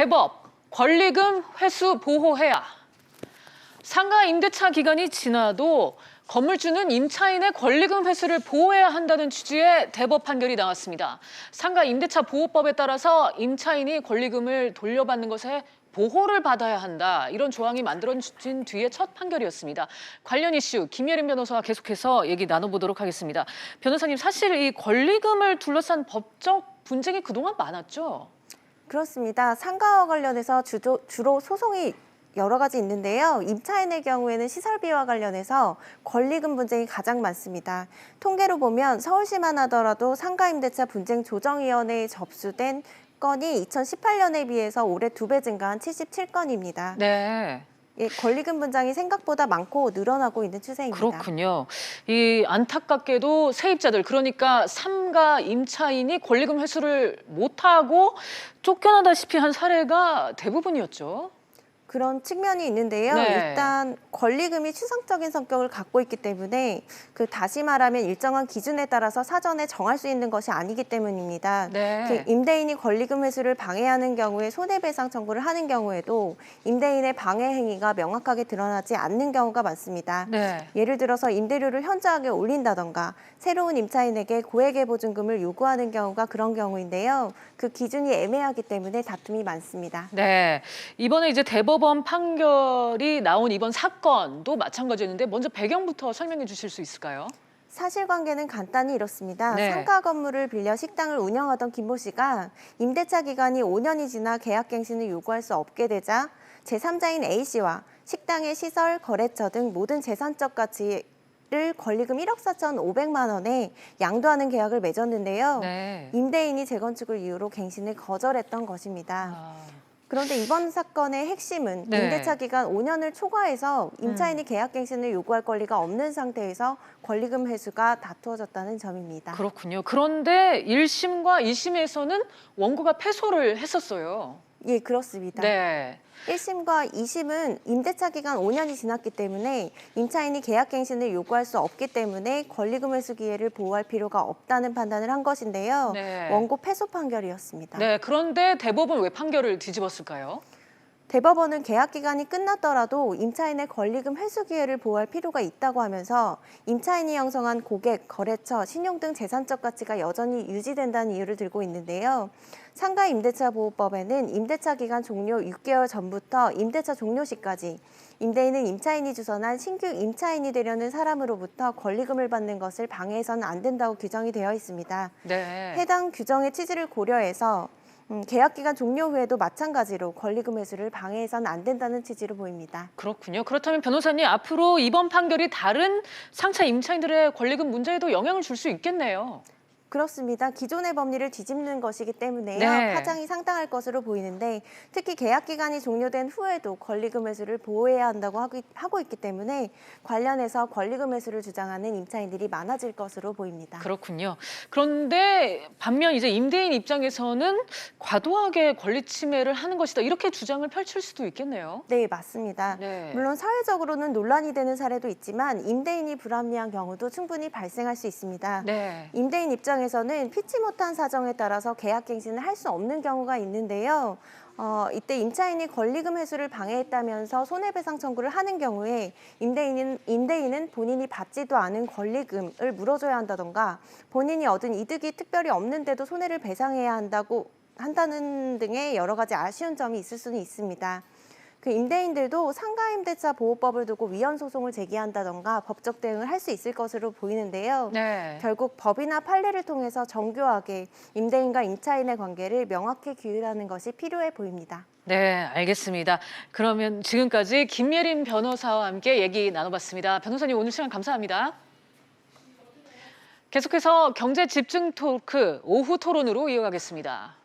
대법, 권리금 회수 보호해야. 상가 임대차 기간이 지나도 건물주는 임차인의 권리금 회수를 보호해야 한다는 취지의 대법 판결이 나왔습니다. 상가 임대차 보호법에 따라서 임차인이 권리금을 돌려받는 것에 보호를 받아야 한다. 이런 조항이 만들어진 뒤의 첫 판결이었습니다. 관련 이슈 김예린 변호사와 계속해서 얘기 나눠보도록 하겠습니다. 변호사님, 사실 이 권리금을 둘러싼 법적 분쟁이 그동안 많았죠? 그렇습니다. 상가와 관련해서 주로 소송이 여러 가지 있는데요. 임차인의 경우에는 시설비와 관련해서 권리금 분쟁이 가장 많습니다. 통계로 보면 서울시만 하더라도 상가임대차 분쟁조정위원회에 접수된 건이 2018년에 비해서 올해 2배 증가한 77건입니다. 네. 예, 권리금 분쟁이 생각보다 많고 늘어나고 있는 추세입니다. 그렇군요. 이 안타깝게도 세입자들, 그러니까 삼가 임차인이 권리금 회수를 못하고 쫓겨나다시피 한 사례가 대부분이었죠. 그런 측면이 있는데요. 네. 일단 권리금이 추상적인 성격을 갖고 있기 때문에 다시 말하면 일정한 기준에 따라서 사전에 정할 수 있는 것이 아니기 때문입니다. 네. 임대인이 권리금 회수를 방해하는 경우에 손해배상 청구를 하는 경우에도 임대인의 방해 행위가 명확하게 드러나지 않는 경우가 많습니다. 네. 예를 들어서 임대료를 현저하게 올린다던가 새로운 임차인에게 고액의 보증금을 요구하는 경우가 그런 경우인데요. 그 기준이 애매하기 때문에 다툼이 많습니다. 네. 이번에 이제 대법원 판결이 나온 이번 사건도 마찬가지였는데 먼저 배경부터 설명해 주실 수 있을까요? 사실관계는 간단히 이렇습니다. 네. 상가 건물을 빌려 식당을 운영하던 김모 씨가 임대차 기간이 5년이 지나 계약갱신을 요구할 수 없게 되자 제3자인 A 씨와 식당의 시설, 거래처 등 모든 재산적 가치를 권리금 1억 4,500만 원에 양도하는 계약을 맺었는데요. 네. 임대인이 재건축을 이유로 갱신을 거절했던 것입니다. 아, 그런데 이번 사건의 핵심은 네. 임대차 기간 5년을 초과해서 임차인이 계약갱신을 요구할 권리가 없는 상태에서 권리금 회수가 다투어졌다는 점입니다. 그렇군요. 그런데 1심과 2심에서는 원고가 패소를 했었어요. 예, 그렇습니다. 네. 1심과 2심은 임대차 기간 5년이 지났기 때문에 임차인이 계약갱신을 요구할 수 없기 때문에 권리금 회수 기회를 보호할 필요가 없다는 판단을 한 것인데요. 네. 원고 패소 판결이었습니다. 네. 그런데 대법원 왜 판결을 뒤집었을까요? 대법원은 계약 기간이 끝났더라도 임차인의 권리금 회수 기회를 보호할 필요가 있다고 하면서 임차인이 형성한 고객, 거래처, 신용 등 재산적 가치가 여전히 유지된다는 이유를 들고 있는데요. 상가 임대차 보호법에는 임대차 기간 종료 6개월 전부터 임대차 종료 시까지 임대인은 임차인이 주선한 신규 임차인이 되려는 사람으로부터 권리금을 받는 것을 방해해서는 안 된다고 규정이 되어 있습니다. 네. 해당 규정의 취지를 고려해서 계약기간 종료 후에도 마찬가지로 권리금 회수를 방해해서는 안 된다는 취지로 보입니다. 그렇군요. 그렇다면 변호사님, 앞으로 이번 판결이 다른 상차 임차인들의 권리금 문제에도 영향을 줄 수 있겠네요. 그렇습니다. 기존의 법리를 뒤집는 것이기 때문에요. 네. 파장이 상당할 것으로 보이는데 특히 계약 기간이 종료된 후에도 권리금 회수를 보호해야 한다고 하고 있기 때문에 관련해서 권리금 회수를 주장하는 임차인들이 많아질 것으로 보입니다. 그렇군요. 그런데 반면 이제 임대인 입장에서는 과도하게 권리 침해를 하는 것이다, 이렇게 주장을 펼칠 수도 있겠네요. 네, 맞습니다. 네. 물론 사회적으로는 논란이 되는 사례도 있지만 임대인이 불합리한 경우도 충분히 발생할 수 있습니다. 네. 임대인 입장에서는 피치 못한 사정에 따라서 계약갱신을 할 수 없는 경우가 있는데요. 이때 임차인이 권리금 회수를 방해했다면서 손해배상 청구를 하는 경우에 임대인은 본인이 받지도 않은 권리금을 물어줘야 한다던가 본인이 얻은 이득이 특별히 없는데도 손해를 배상해야 한다는 등의 여러 가지 아쉬운 점이 있을 수는 있습니다. 임대인들도 상가임대차 보호법을 두고 위헌 소송을 제기한다던가 법적 대응을 할 수 있을 것으로 보이는데요. 네. 결국 법이나 판례를 통해서 정교하게 임대인과 임차인의 관계를 명확히 규율하는 것이 필요해 보입니다. 네, 알겠습니다. 그러면 지금까지 김예린 변호사와 함께 얘기 나눠봤습니다. 변호사님, 오늘 시간 감사합니다. 계속해서 경제 집중 토크 오후 토론으로 이어가겠습니다.